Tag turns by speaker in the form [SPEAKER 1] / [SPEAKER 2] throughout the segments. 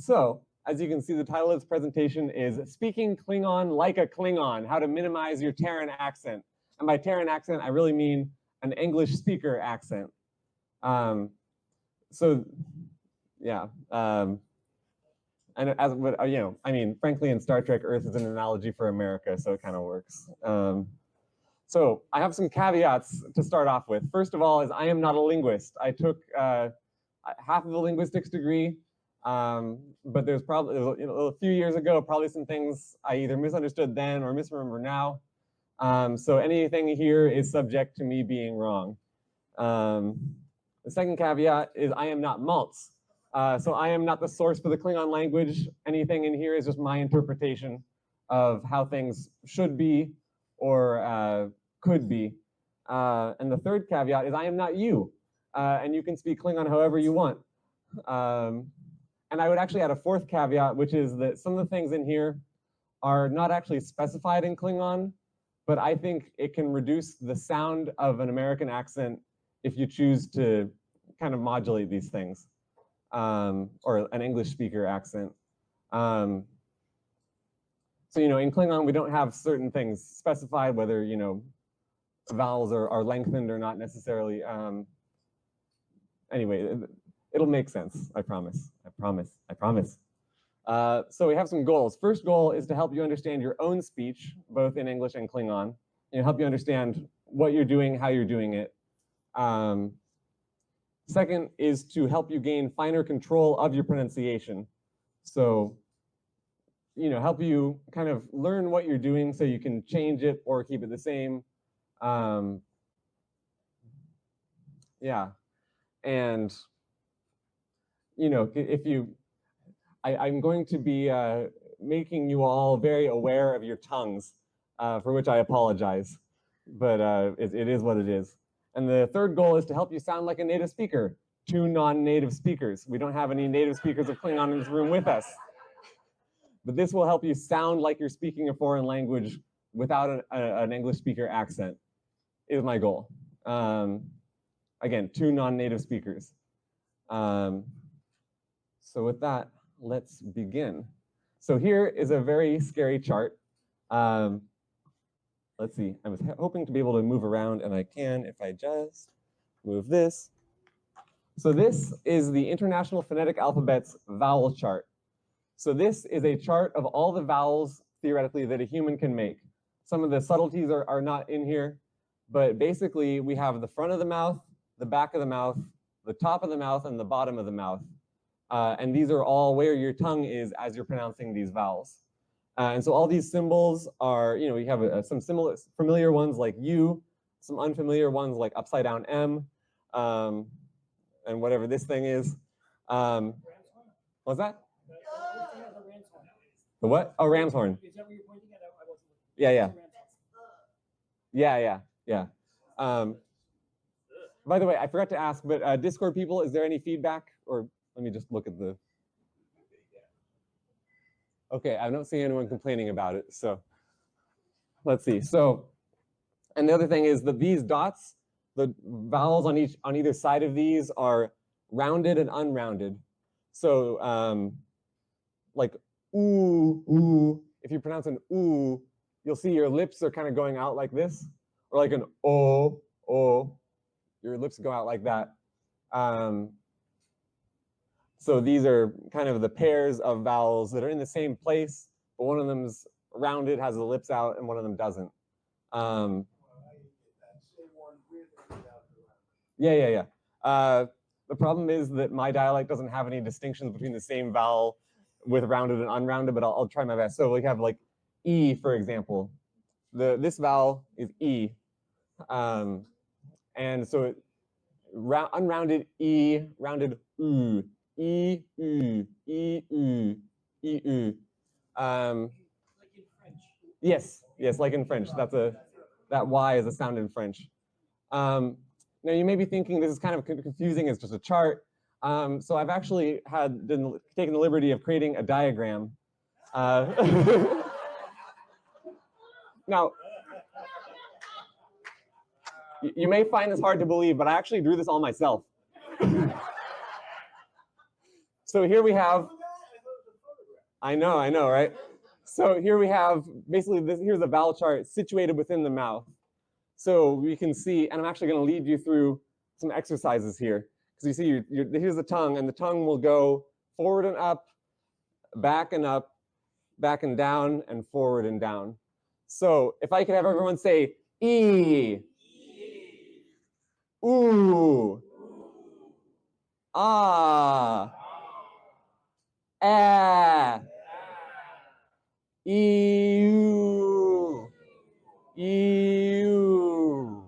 [SPEAKER 1] So, as you can see, the title of this presentation is Speaking Klingon Like a Klingon, How to Minimize Your Terran Accent. And by Terran accent, I really mean an English speaker accent. So, yeah. And as you know, I mean, frankly, in Star Trek, Earth is an analogy for America, so it kind of works. So I have some caveats to start off with. First of all, is I am not a linguist. I took half of a linguistics degree, but there's probably a few years ago, probably some things I either misunderstood then or misremember now. So anything here is subject to me being wrong. The second caveat is I am not Maltz. So I am not the source for the Klingon language. Anything in here is just my interpretation of how things should be or could be. And the third caveat is I am not you. And you can speak Klingon however you want. And I would actually add a fourth caveat, which is that some of the things in here are not actually specified in Klingon, but I think it can reduce the sound of an American accent if you choose to kind of modulate these things, or an English speaker accent. So, you know, in Klingon, we don't have certain things specified, whether, you know, vowels are lengthened or not necessarily. Anyway, it'll make sense, I promise, I promise, I promise. So we have some goals. First goal is to help you understand your own speech, both in English and Klingon, and help you understand what you're doing, how you're doing it. Second is to help you gain finer control of your pronunciation. So, you know, help you kind of learn what you're doing so you can change it or keep it the same. Yeah, and, you know, if you, I'm going to be making you all very aware of your tongues, for which I apologize, but it is what it is. And the third goal is to help you sound like a native speaker. 2 non-native speakers. We don't have any native speakers of Klingon in this room with us. But this will help you sound like you're speaking a foreign language without an English speaker accent, is my goal. Again, 2 non-native speakers. So with that, let's begin. So here is a very scary chart. Let's see, I was hoping to be able to move around, and I can if I just move this. So this is the International Phonetic Alphabet's vowel chart. So this is a chart of all the vowels, theoretically, that a human can make. Some of the subtleties are not in here, but basically we have the front of the mouth, the back of the mouth, the top of the mouth, and the bottom of the mouth. And these are all where your tongue is as you're pronouncing these vowels. And so all these symbols are, you know, we have some familiar ones like U, some unfamiliar ones like upside down M, and whatever this thing is. What's that? The what? Oh, ram's horn. Is that what you're pointing at? Yeah. By the way, I forgot to ask, but Discord people, is there any feedback? Or let me just look at the... Okay, I don't see anyone complaining about it, so let's see. So, and the other thing is that these dots, the vowels on either side of these are rounded and unrounded. So, like ooh, ooh, if you pronounce an ooh, you'll see your lips are kind of going out like this, or like an oh, your lips go out like that. So these are kind of the pairs of vowels that are in the same place, but one of them's rounded, has the lips out, and one of them doesn't. Yeah. The problem is that my dialect doesn't have any distinctions between the same vowel with rounded and unrounded, but I'll try my best. So we have like E, for example. This vowel is E. And so unrounded E, rounded U. E, U, E, U, E, U. Like in French. Yes, like in French. That Y is a sound in French. Now you may be thinking this is kind of confusing, it's just a chart. So I've actually taken the liberty of creating a diagram. Now, you may find this hard to believe, but I actually drew this all myself. So here we have I know, right? So here we have basically this. Here's a vowel chart situated within the mouth. So we can see, and I'm actually going to lead you through some exercises here, because you see, here's the tongue, and the tongue will go forward and up, back and down, and forward and down. So if I could have everyone say e, ooh, ah, ah, ew, ew,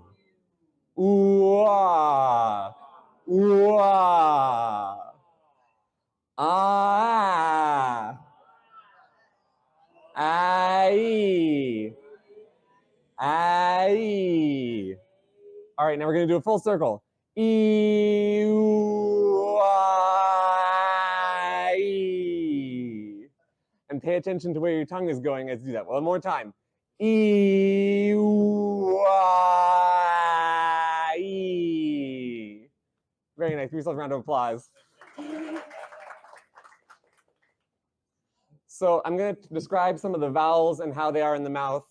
[SPEAKER 1] ooh, ah, ooh, ah, ai, ai. All right, now we're going to do a full circle. E-Y. And pay attention to where your tongue is going as you do that. One more time. E-Y. Very nice. Give yourself a round of applause. So I'm going to describe some of the vowels and how they are in the mouth.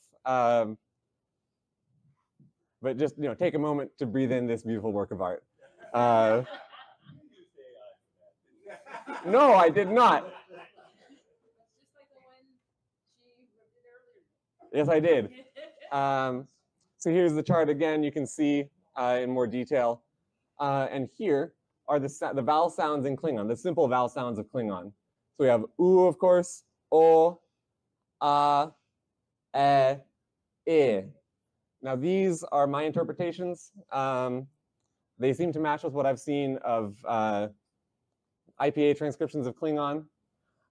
[SPEAKER 1] But just take a moment to breathe in this beautiful work of art. No, I did not. Yes, I did. So here's the chart again. You can see in more detail. And here are the vowel sounds in Klingon, the simple vowel sounds of Klingon. So we have u, of course, o, a, e, I. Now these are my interpretations. They seem to match with what I've seen of IPA transcriptions of Klingon.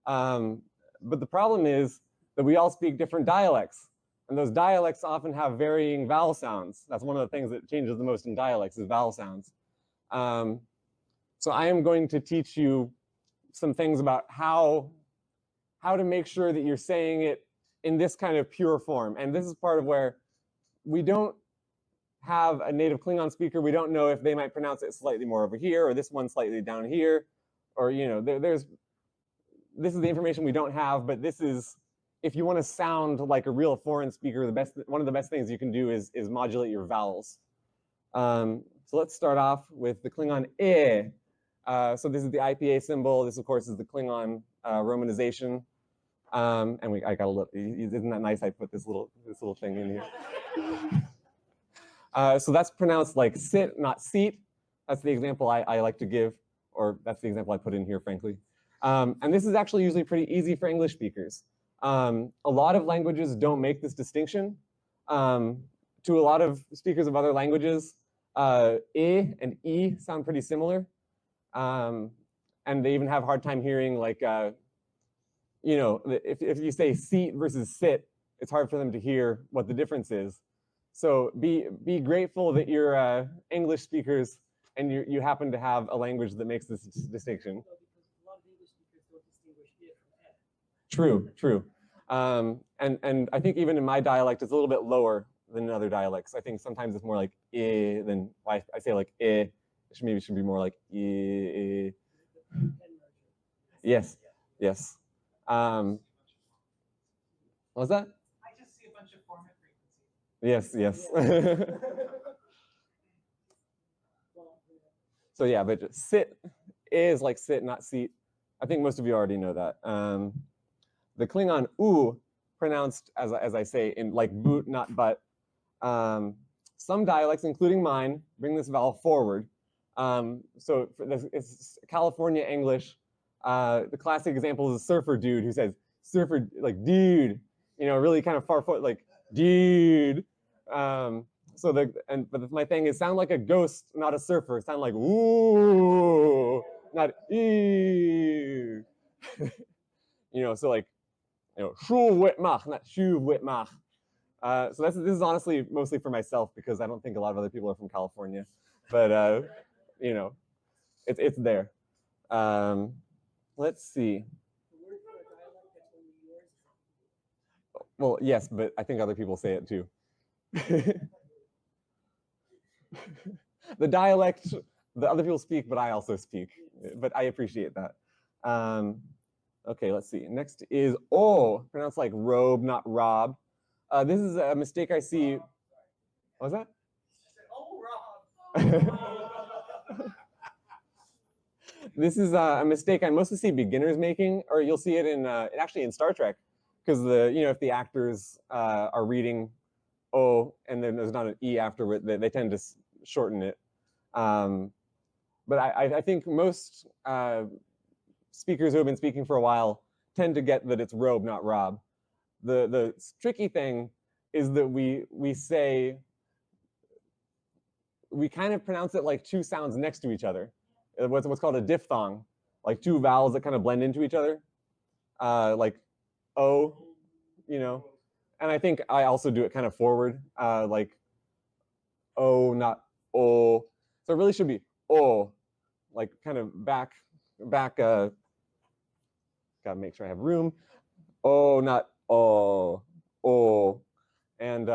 [SPEAKER 1] But the problem is that we all speak different dialects. And those dialects often have varying vowel sounds. That's one of the things that changes the most in dialects is vowel sounds. So I am going to teach you some things about how to make sure that you're saying it in this kind of pure form. And this is part of where we don't have a native Klingon speaker. We don't know if they might pronounce it slightly more over here or this one slightly down here. Or, this is the information we don't have, but this is, if you want to sound like a real foreign speaker, one of the best things you can do is modulate your vowels. So let's start off with the Klingon I. So this is the IPA symbol. This, of course, is the Klingon romanization. And I got a little. Isn't that nice? I put this little thing in here. So that's pronounced like sit, not seat. That's the example I like to give, or that's the example I put in here, frankly. And this is actually usually pretty easy for English speakers. A lot of languages don't make this distinction. To a lot of speakers of other languages, I and E sound pretty similar. And they even have a hard time hearing, like, if you say seat versus sit, it's hard for them to hear what the difference is. So be grateful that you're English speakers and you happen to have a language that makes this distinction. True. And I think even in my dialect, it's a little bit lower than in other dialects. I think sometimes it's more like I than I say like I. Maybe it should be more like I. Yes. What was that?
[SPEAKER 2] I just see a bunch of format frequencies.
[SPEAKER 1] Yes. So yeah, but sit is like sit, not seat. I think most of you already know that. The Klingon U, pronounced as I say in like boot, not but. Some dialects, including mine, bring this vowel forward. So for this, it's California English. The classic example is a surfer dude who says surfer, like dude, really kind of far forward, like dude. But my thing is sound like a ghost, not a surfer. Sound like ooh, not ew. So like, shu wejmaH, not shu wejmaH. So this is honestly mostly for myself because I don't think a lot of other people are from California, but it's there. Let's see. Well, yes, but I think other people say it too. The dialect, the other people speak, but I also speak. But I appreciate that. Okay, let's see. Next is oh, pronounced like robe, not rob. This is a mistake I see. What was that? This is a mistake I mostly see beginners making, or you'll see it in actually in Star Trek, because if the actors are reading O and then there's not an E afterward, they tend to shorten it. But I think most speakers who have been speaking for a while tend to get that it's robe, not rob. The tricky thing is that we kind of pronounce it like two sounds next to each other. What's called a diphthong, like two vowels that kind of blend into each other, like O, And I think I also do it kind of forward, like O, not O. So it really should be O, like kind of back. Gotta make sure I have room. O, not O, O. And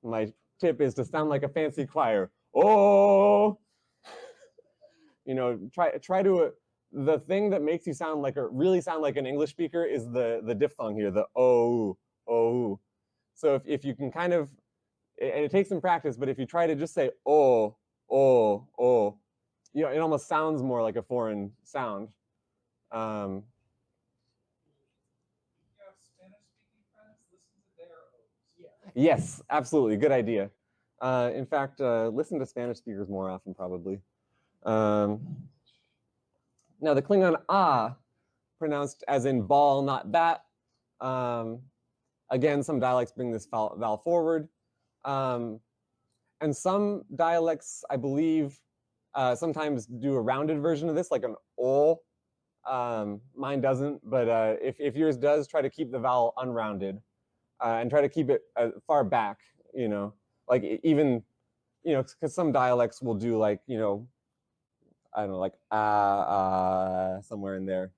[SPEAKER 1] my tip is to sound like a fancy choir. Oh, try to. The thing that makes you sound like really sound like an English speaker is the diphthong here, the O, O. So if you can kind of, and it takes some practice, but if you try to just say O, O, O, it almost sounds more like a foreign sound.
[SPEAKER 2] Spanish-speaking friends listen to their O's.
[SPEAKER 1] Yes, absolutely, good idea. In fact, listen to Spanish speakers more often, probably. Now, the Klingon ah, pronounced as in ball, not bat. Again, some dialects bring this vowel forward. And some dialects, I believe, sometimes do a rounded version of this, like an o. Mine doesn't, but if yours does, try to keep the vowel unrounded and try to keep it far back, like even, because some dialects will do like, I don't know, like somewhere in there.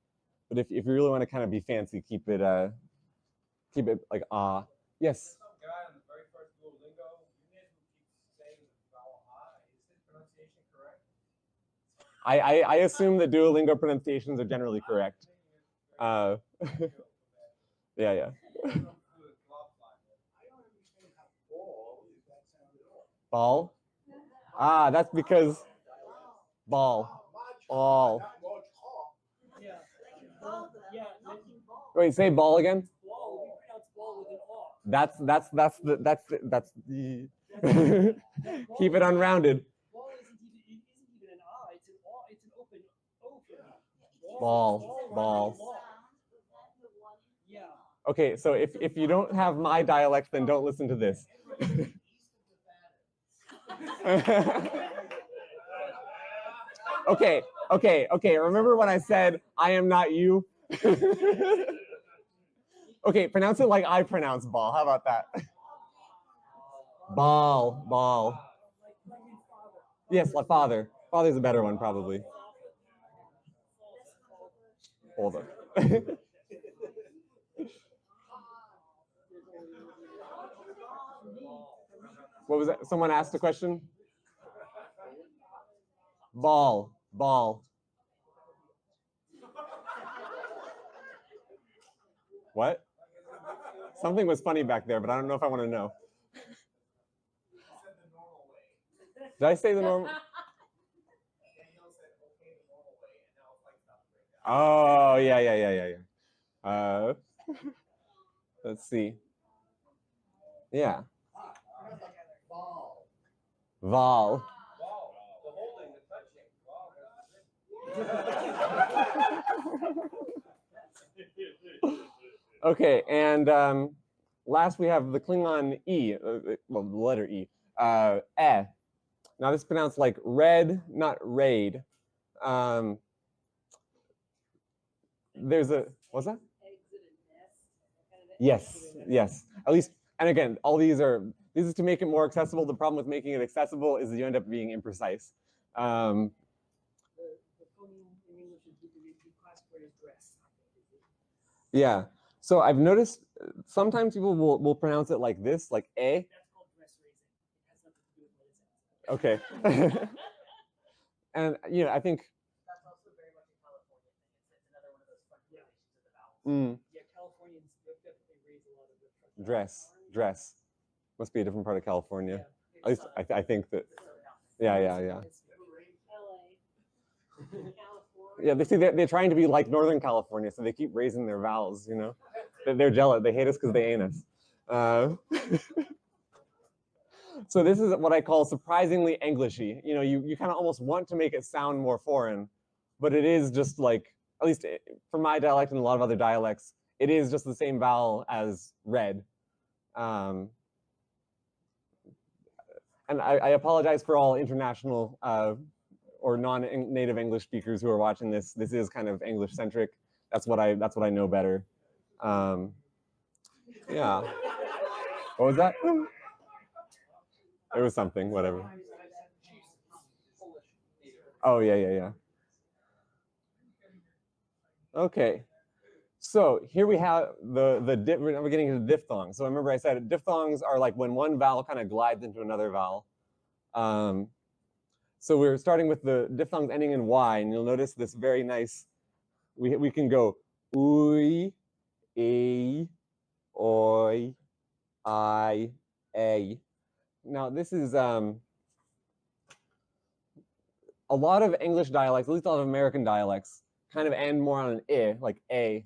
[SPEAKER 1] But if you really want to kind of be fancy, keep it like ah. Yes.
[SPEAKER 2] Some guy on the very first Duolingo unit who keeps saying the vowel ah. Is his pronunciation correct?
[SPEAKER 1] I assume that Duolingo pronunciations are generally correct. Yeah. Ball? Ah, that's because ball. Ball. Wait, say ball again. That's the keep it unrounded. Ball. Okay, so if you don't have my dialect, then don't listen to this. Okay. Remember when I said I am not you? Okay, pronounce it like I pronounce ball. How about that? Ball. Yes, like father. Father's a better one, probably. Hold on. What was that? Someone asked a question? Ball. What? Something was funny back there, but I don't know if I want to know. Did I say the normal? Oh, yeah. Let's see. Yeah. Vol. Okay, and last we have the Klingon E, well, the letter E, eh. Now this is pronounced like red, not raid. There's a, what's that? Yes. At least, and again, all these is to make it more accessible. The problem with making it accessible is that you end up being imprecise.
[SPEAKER 3] The phoneme in English is classified as dress.
[SPEAKER 1] Yeah. So I've noticed sometimes people will pronounce it like this, like a.
[SPEAKER 3] That's called dress raising. It has nothing to do with what it
[SPEAKER 1] Okay.
[SPEAKER 3] sounds.
[SPEAKER 1] And I think.
[SPEAKER 4] That's also very much a California thing. It's another one of those fun relations of
[SPEAKER 1] Mm.
[SPEAKER 3] Yeah, Californians definitely raise a lot of the
[SPEAKER 1] Dress. Must be a different part of California.
[SPEAKER 3] Yeah,
[SPEAKER 1] At least I think that. Yeah.
[SPEAKER 3] LA.
[SPEAKER 1] Yeah, they see they're trying to be like Northern California, so they keep raising their vowels. You know, they're jealous. They hate us because they ain't us. So this is what I call surprisingly Englishy. You know, you kind of almost want to make it sound more foreign, but it is just like, at least for my dialect and a lot of other dialects, it is just the same vowel as red. And I apologize for all international or non-native English speakers who are watching this. This is kind of English centric. That's what I know better. Yeah. What was that? It was something, whatever. Oh yeah. Okay. So here we have we're getting into diphthongs. So remember I said diphthongs are like when one vowel kind of glides into another vowel. So we're starting with the diphthongs ending in Y, and you'll notice this very nice, we can go ui, e, oi, I, a. Now this is a lot of English dialects, at least a lot of American dialects, kind of end more on an I, like a.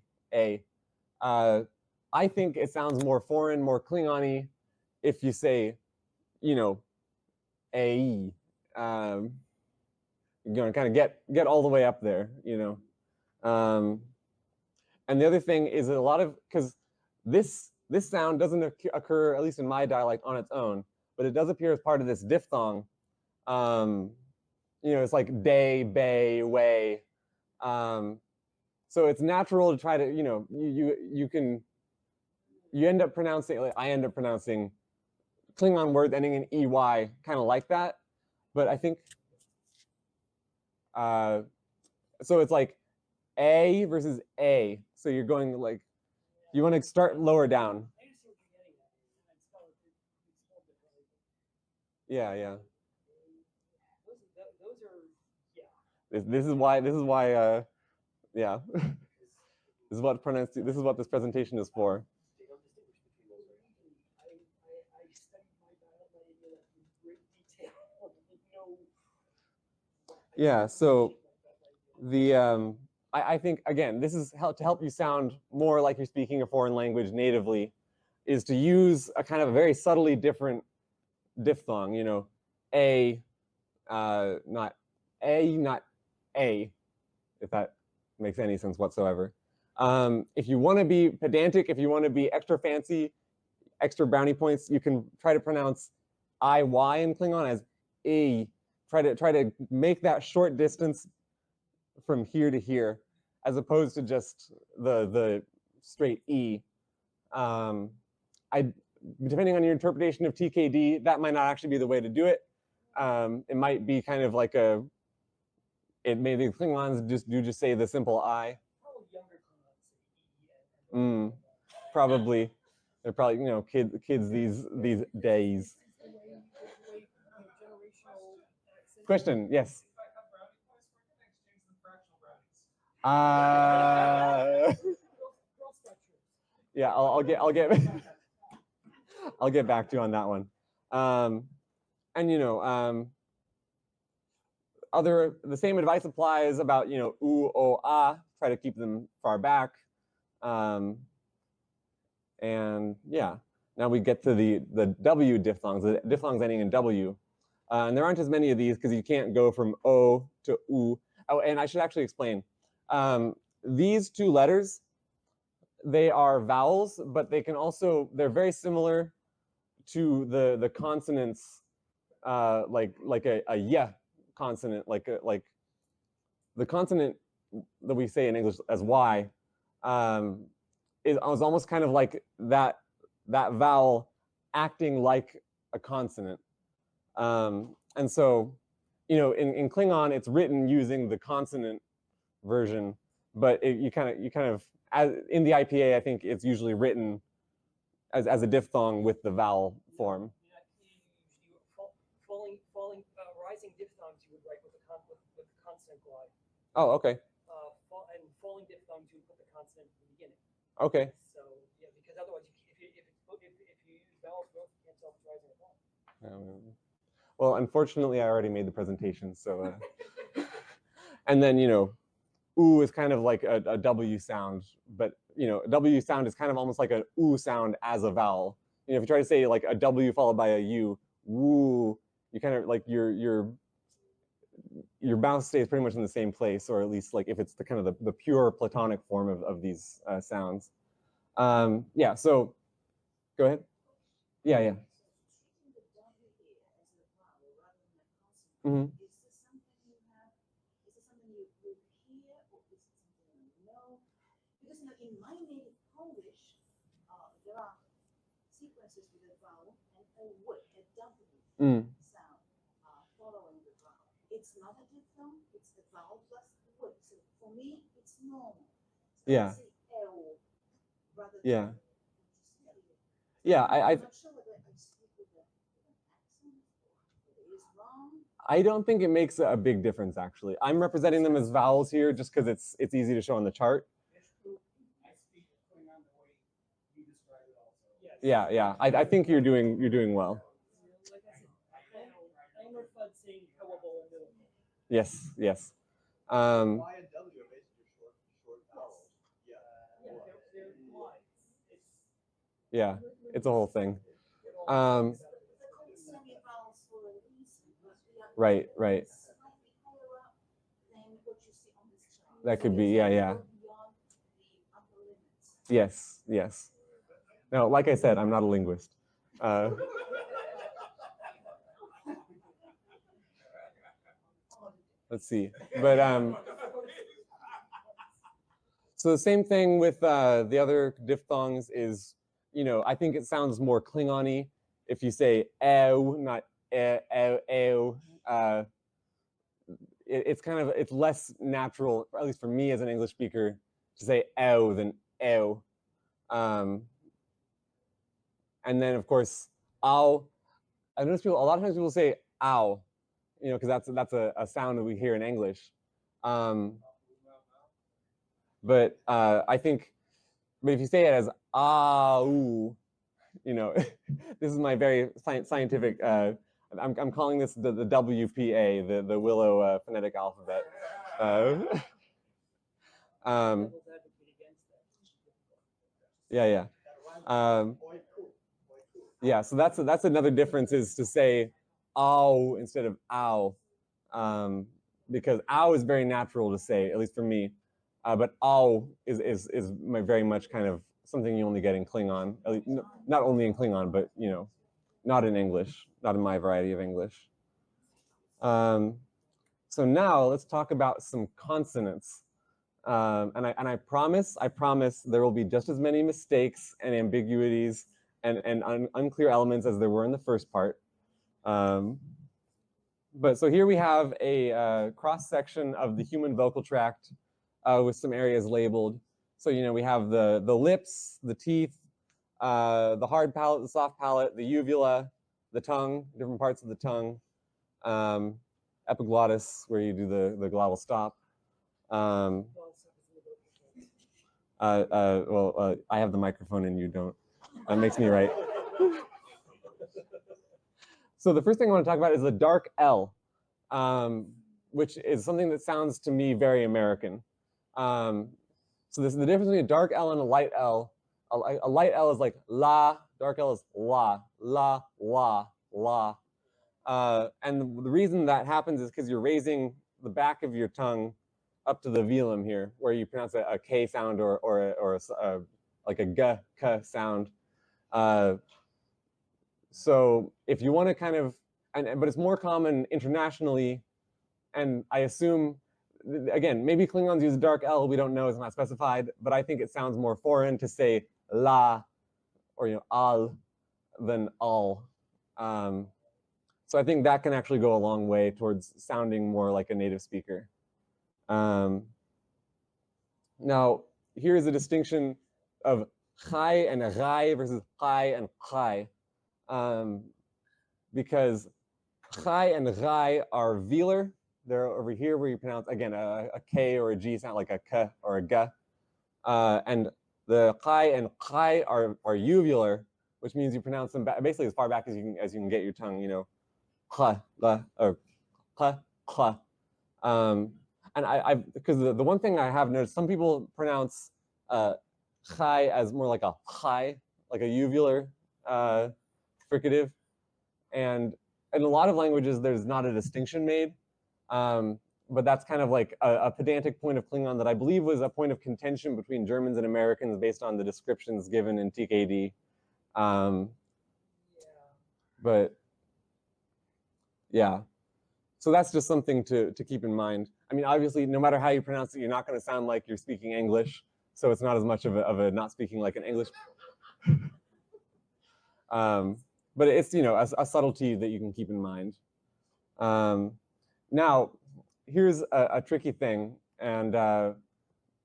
[SPEAKER 1] I think it sounds more foreign, more Klingon-y if you say, you know, a. You're gonna kind of get all the way up there, you know. And the other thing is that a lot of, because this sound doesn't occur, at least in my dialect, on its own, but it does appear as part of this diphthong. You know, it's like day, bay, way. So it's natural to try to, you know, you end up pronouncing, like I end up pronouncing Klingon words ending in EY kind of like that. But I think, so it's like A versus A. So you're going like, you want to start lower down. Yeah.
[SPEAKER 3] Those are, yeah.
[SPEAKER 1] This is why, yeah. This is what this presentation is for.
[SPEAKER 3] They don't distinguish between those, right? I studied my dialect in great detail.
[SPEAKER 1] Yeah, so the I think again, this is to help you sound more like you're speaking a foreign language natively, is to use a kind of a very subtly different diphthong. You know, not a, if that makes any sense whatsoever. If you want to be pedantic, if you want to be extra fancy, extra brownie points, you can try to pronounce IY in Klingon as E. Try to make that short distance from here to here, as opposed to just the straight E. Depending on your interpretation of TKD, that might not actually be the way to do it. It might be kind of like maybe Klingons just say the simple I. Probably. They're probably, you know, kids these days. Question, yes. Yeah, I'll get back to you on that one. And you know, the same advice applies about, you know, u, o, a. Try to keep them far back. And yeah, now we get to the W diphthongs, the diphthongs ending in W. And there aren't as many of these because you can't go from O to U. Oh, and I should actually explain. These two letters, they are vowels, but they can also, they're very similar to the consonants, like a y consonant, like the consonant that we say in English as Y, is almost kind of like that vowel acting like a consonant. And so, you know, in Klingon, it's written using the consonant version, but you kind of, as in the IPA, I think it's usually written as a diphthong with the vowel form.
[SPEAKER 3] Rising diphthongs you would write with the consonant glide.
[SPEAKER 1] Oh, okay.
[SPEAKER 3] And falling diphthongs you would put the consonant at the beginning.
[SPEAKER 1] Okay.
[SPEAKER 3] So yeah, because otherwise, if you use vowels, you can't tell if it's rising or falling.
[SPEAKER 1] Well, unfortunately, I already made the presentation, so. And then, you know, oo is kind of like a W sound, but, you know, a W sound is kind of almost like an oo sound as a vowel. You know, if you try to say like a W followed by a U, woo, you kind of like your mouth stays pretty much in the same place, or at least like if it's the kind of the pure Platonic form of these sounds. Yeah, so go ahead. Yeah, yeah. Mm-hmm.
[SPEAKER 4] Because in my native Polish, there are sequences with a vowel and a W, a W sound following the vowel. It's not a diphthong, it's the vowel plus the W. So for me, it's normal. So
[SPEAKER 1] Yeah.
[SPEAKER 4] I say L rather than
[SPEAKER 1] Yeah. Yeah,
[SPEAKER 4] I'm not sure whether I speak with an accent or it is wrong.
[SPEAKER 1] I don't think it makes a big difference, actually. I'm representing them as vowels here just because it's easy to show on the chart.
[SPEAKER 2] I speak Klingon the way you describe it also. Yes.
[SPEAKER 1] Yeah, yeah. I think you're doing well.
[SPEAKER 3] Like I said, Elmer Fudd saying "hellable" and middle.
[SPEAKER 1] Yes, yes.
[SPEAKER 5] Y and W are basically short vowels. Yeah.
[SPEAKER 3] They're lines.
[SPEAKER 1] Yeah, it's a whole thing. Right, right. That could be, yeah, yeah. Yes, yes. No, like I said, I'm not a linguist. Let's see, but so the same thing with the other diphthongs is, you know, I think it sounds more Klingon-y if you say ew, not ew. It's kind of, it's less natural, or at least for me as an English speaker, to say ew than ew. And then of course, ow. I notice people, a lot of times people say ow, you know, because that's a sound that we hear in English. But I think, but if you say it as ah-oo, you know, this is my very scientific, I'm calling this the WPA, the Willow phonetic alphabet. Yeah, yeah. Yeah, so that's another difference, is to say ow instead of ow, because ow is very natural to say, at least for me, but ow is very much kind of something you only get in Klingon, at least, not only in Klingon, but you know, not in English, not in my variety of English. So now let's talk about some consonants. And I promise there will be just as many mistakes and ambiguities and unclear elements as there were in the first part. But so here we have a cross section of the human vocal tract with some areas labeled. So, you know, we have the lips, the teeth, the hard palate, the soft palate, the uvula, the tongue, different parts of the tongue, epiglottis, where you do the glottal stop. I have the microphone and you don't. That makes me right. So the first thing I want to talk about is the dark L, which is something that sounds to me very American. So this is the difference between a dark L and a light L. A light L is like la, dark L is la, la, la, la. And the reason that happens is because you're raising the back of your tongue up to the velum here, where you pronounce a K sound or like a G, K sound. So if you want to kind of, but it's more common internationally, and I assume, again, maybe Klingons use dark L, we don't know, it's not specified, but I think it sounds more foreign to say la, or you know, al, than al. So I think that can actually go a long way towards sounding more like a native speaker. Now, here's a distinction of chai and rai versus chai and chai. Because chai and rai are velar. They're over here where you pronounce, again, a K or a G sound like a K or a G. And The kai and kai are uvular, which means you pronounce them basically as far back as you can get your tongue. You know, kha, la, or kha, kha. And because the one thing I have noticed, some people pronounce chai as more like a chai, like a uvular fricative, and in a lot of languages there's not a distinction made, but that's kind of like a pedantic point of Klingon that I believe was a point of contention between Germans and Americans based on the descriptions given in TKD. But yeah. So that's just something to keep in mind. I mean, obviously, no matter how you pronounce it, you're not going to sound like you're speaking English. So it's not as much of a not speaking like an English. But it's, you know, a subtlety that you can keep in mind. Now, here's a tricky thing. And,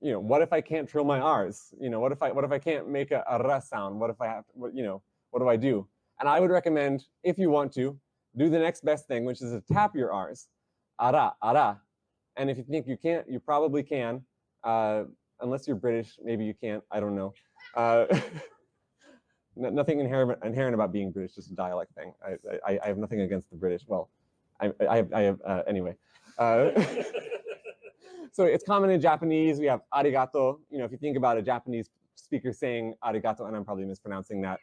[SPEAKER 1] you know, what if I can't trill my R's? You know, what if I can't make a R sound? What if I have to, you know, what do I do? And I would recommend, if you want to, do the next best thing, which is to tap your R's. Ara, ara. And if you think you can't, you probably can. Unless you're British, maybe you can't. I don't know. Nothing inherent about being British, just a dialect thing. I have nothing against the British. Well, I have anyway. So it's common in Japanese. We have arigato. You know, if you think about a Japanese speaker saying arigato, and I'm probably mispronouncing that.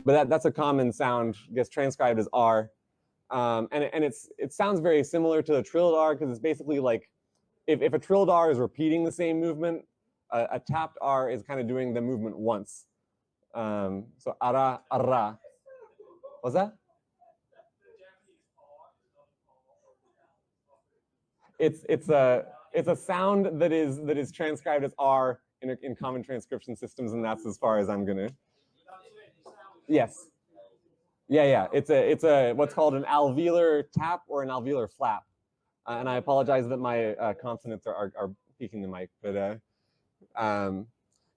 [SPEAKER 1] But that's a common sound, gets transcribed as R. And it sounds very similar to the trilled R because it's basically like if a trilled R is repeating the same movement, a tapped R is kind of doing the movement once. So ara, ara. What's that? It's a sound that is transcribed as R in common transcription systems, and that's as far as I'm gonna. Yes. Yeah. It's a what's called an alveolar tap or an alveolar flap, and I apologize that my consonants are peaking the mic, but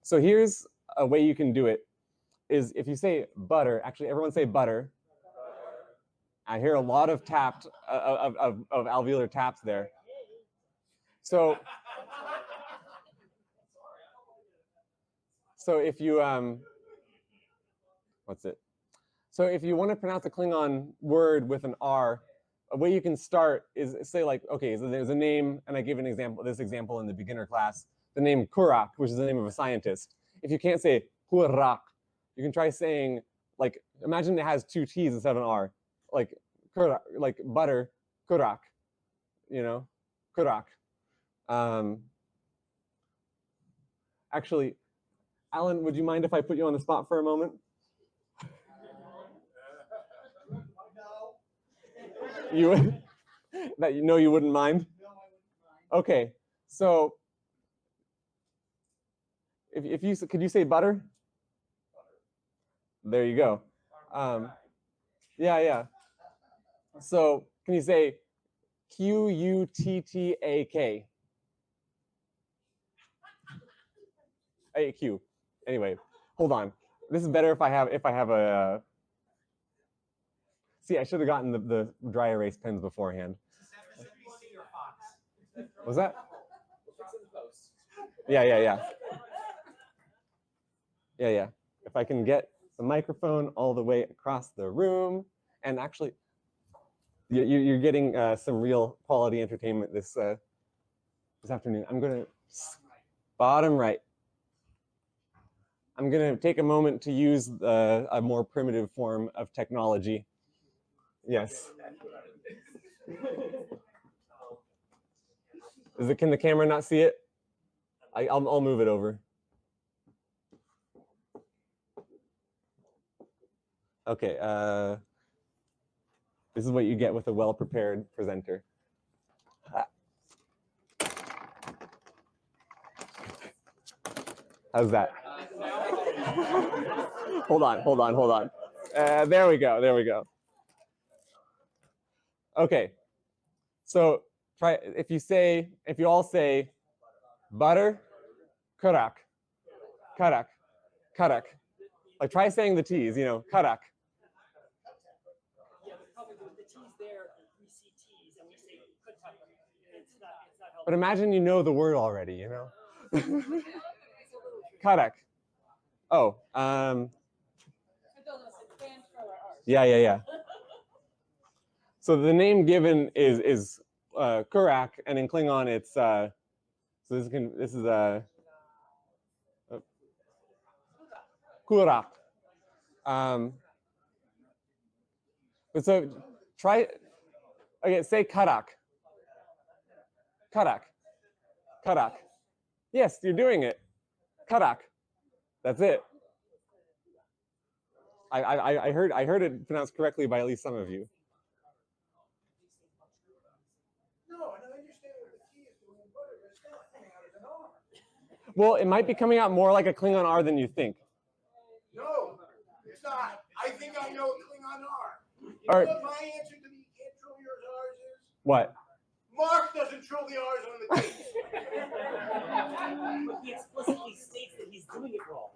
[SPEAKER 1] so here's a way you can do it. Is if you say butter. Actually, everyone say butter. I hear a lot of tapped of alveolar taps there. So if you what's it? So if you want to pronounce a Klingon word with an R, a way you can start is say like, okay, so there's a name, and I gave an example, this example in the beginner class, the name Kurak, which is the name of a scientist. If you can't say Kurak, you can try saying, like, imagine it has two T's instead of an R, like Kurak, like butter, Kurak, you know, Kurak. Actually, Alan, would you mind if I put you on the spot for a moment? You would, that you know you wouldn't mind?
[SPEAKER 3] No, I wouldn't mind.
[SPEAKER 1] Okay, so if you could you say butter? There you go. Yeah. So can you say Quuttak? AQ. Anyway, hold on. This is better if I have a. See, I should have gotten the dry erase pens beforehand. Was that? Yeah. If I can get the microphone all the way across the room, and actually, you're getting some real quality entertainment this afternoon. I'm gonna bottom right. I'm gonna take a moment to use a more primitive form of technology. Yes. Can the camera not see it? I'll move it over. Okay. This is what you get with a well-prepared presenter. How's that? Hold on. There we go. Okay. So try if you all say butter, karak, karak, karak. Like try saying the T's, you know, karak.
[SPEAKER 3] Yeah, but probably the T's there, we see T's and we say kutak. It's not helpful.
[SPEAKER 1] But imagine you know the word already, you know.
[SPEAKER 3] It's a little
[SPEAKER 1] Karak. Oh, yeah. So the name given is Kurak, and in Klingon it's so this is Kurak. But so try okay. Say Karak. Karak. Karak. Yes, you're doing it. Karak. That's it. I heard it pronounced correctly by at least some of you.
[SPEAKER 2] No, and I understand what the T is doing, but it's not coming out as an R.
[SPEAKER 1] Well, it might be coming out more like a Klingon R than you think.
[SPEAKER 2] No, it's not. I think I know what Klingon R. You
[SPEAKER 1] All right.
[SPEAKER 2] know what my answer to the you can't trill your R's is?
[SPEAKER 1] What?
[SPEAKER 2] Mark doesn't trill the R's on the T's.
[SPEAKER 3] But he explicitly states that he's doing it wrong.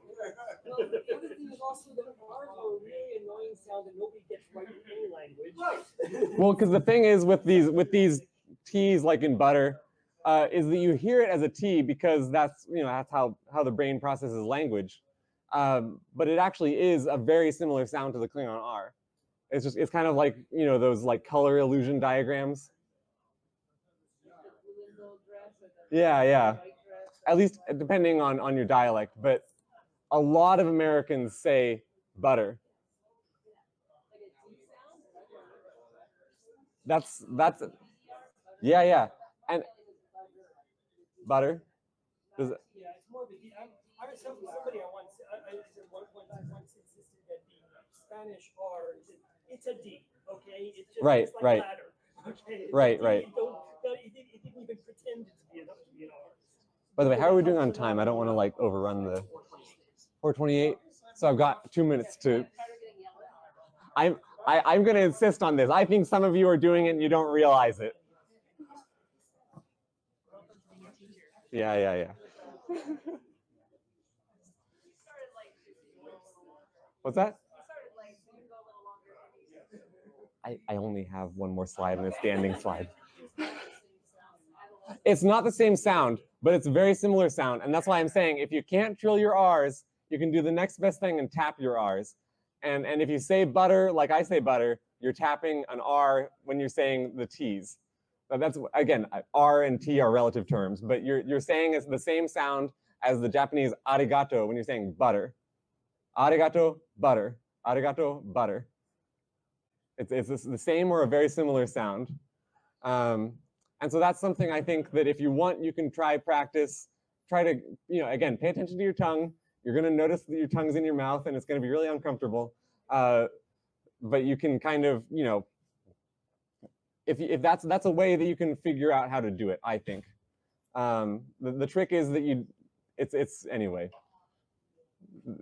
[SPEAKER 3] Well, the other thing is also that R's are a really annoying sound that nobody gets right in any language.
[SPEAKER 2] Right.
[SPEAKER 1] Well, because the thing is with these T's like in butter, is that you hear it as a T because that's that's how the brain processes language, but it actually is a very similar sound to the Klingon R. It's kind of like those like color illusion diagrams. Yeah. At least depending on your dialect, but a lot of Americans say butter. That's yeah, and butter. Does it,
[SPEAKER 3] Yeah, it's more of a. I was somebody I once insisted that the Spanish R it's a D. Okay, it's just
[SPEAKER 1] Right,
[SPEAKER 3] it's like
[SPEAKER 1] right.
[SPEAKER 3] ladder. Okay,
[SPEAKER 1] Right.
[SPEAKER 3] It didn't even pretend to be an R.
[SPEAKER 1] By the way, how are we doing on time? I don't want to like overrun the 4:28. So I've got 2 minutes to. I'm going to insist on this. I think some of you are doing it and you don't realize it. Yeah. What's that? I only have one more slide and it's the ending slide. It's not the same sound, but it's a very similar sound. And that's why I'm saying if you can't trill your R's, you can do the next best thing and tap your R's. And if you say butter, like I say butter, you're tapping an R when you're saying the T's. That's, again, R and T are relative terms, but you're saying it's the same sound as the Japanese arigato when you're saying butter. Arigato, butter. Arigato, butter. It's the same or a very similar sound. And so that's something I think that if you want, you can practice. Try to, again, pay attention to your tongue. You're going to notice that your tongue's in your mouth and it's going to be really uncomfortable. But you can kind of, if that's a way that you can figure out how to do it, I think. The trick is that it's anyway.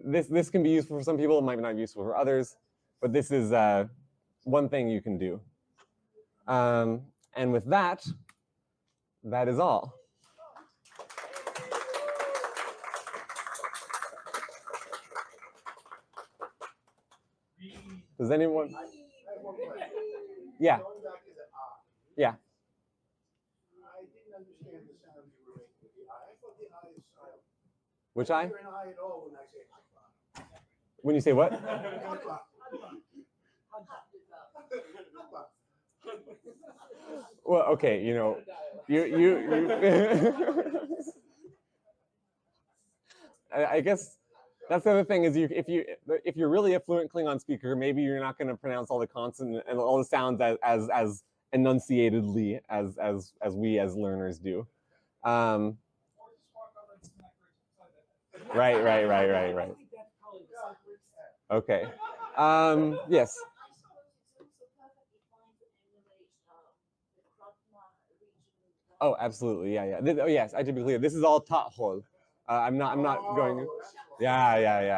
[SPEAKER 1] This can be useful for some people. It might not be useful for others. But this is one thing you can do. And with that is all. Does anyone?
[SPEAKER 2] I have one question.
[SPEAKER 1] Yeah.
[SPEAKER 2] Going back to the I.
[SPEAKER 1] Yeah.
[SPEAKER 2] I didn't understand the sound you were making with the I. I thought the I is silent.
[SPEAKER 1] Which
[SPEAKER 2] I
[SPEAKER 1] I?
[SPEAKER 2] don't hear an I at all when I say I.
[SPEAKER 1] When you say what? Well, okay, you I guess that's the other thing is if you're really a fluent Klingon speaker, maybe you're not going to pronounce all the consonants and all the sounds as enunciatedly as we as learners do. Right. Okay. Yes. Oh, absolutely. Yeah. Oh, yes. I should be clear. This is all Tahol. I'm not going. Yeah.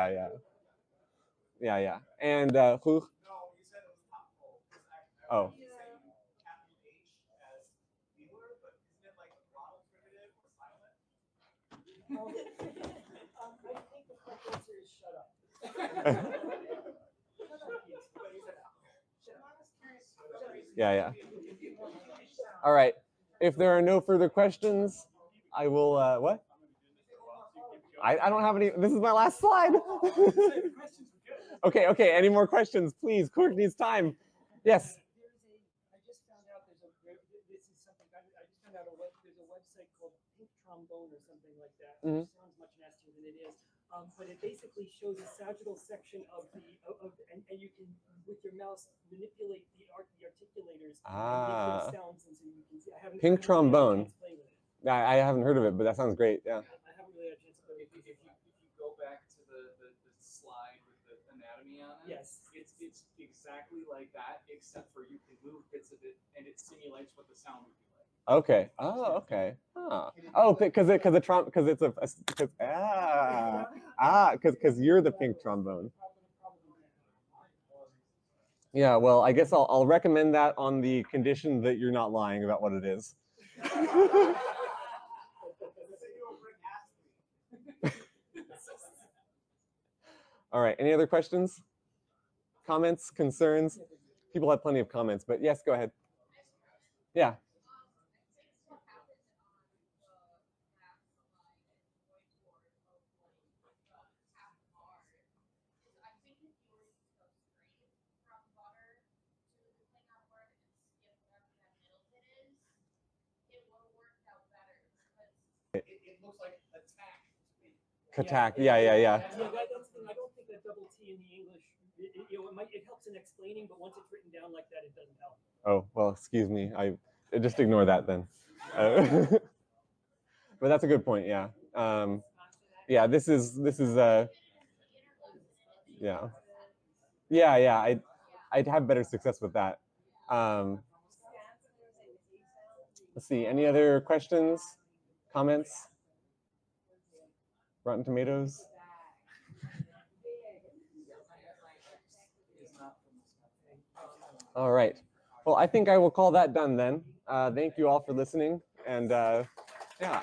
[SPEAKER 1] And who? Oh. Yeah. All right. If there are no further questions, I will. What? I don't have any. This is my last slide. Okay, okay. Any more questions, please? Courtney's time. Yes.
[SPEAKER 3] I just found out this is something, I just found out there's a website called Pink Trombone or something like that, which sounds much nastier than it is. But it basically shows a sagittal section of and you can, with your mouse, manipulate the articulators and make them sounds, and so you can see.
[SPEAKER 1] Pink Trombone. I haven't heard of it, but that sounds great. Yeah.
[SPEAKER 3] I haven't really had a chance to play with it.
[SPEAKER 6] If you go back to the slide with the anatomy on it,
[SPEAKER 3] yes,
[SPEAKER 6] it's exactly like that, except for you can move bits of it and it simulates what the sound would be like.
[SPEAKER 1] Okay. Oh, okay. Oh, because it's you're the pink trombone. Yeah. Well, I guess I'll recommend that on the condition that you're not lying about what it is. All right. Any other questions? Comments? Concerns? People have plenty of comments, but yes, go ahead. Yeah.
[SPEAKER 6] It looks like attack.
[SPEAKER 1] Katak. Yeah.
[SPEAKER 3] That's the thing. I don't think that double T in the English, it helps in explaining, but once it's written down like that, it doesn't help.
[SPEAKER 1] Oh, well, excuse me. I just ignore that then. But that's a good point. Yeah. Yeah. This is yeah. I'd have better success with that. Let's see. Any other questions? Comments? Rotten Tomatoes? All right. Well, I think I will call that done then. Thank you all for listening. And yeah.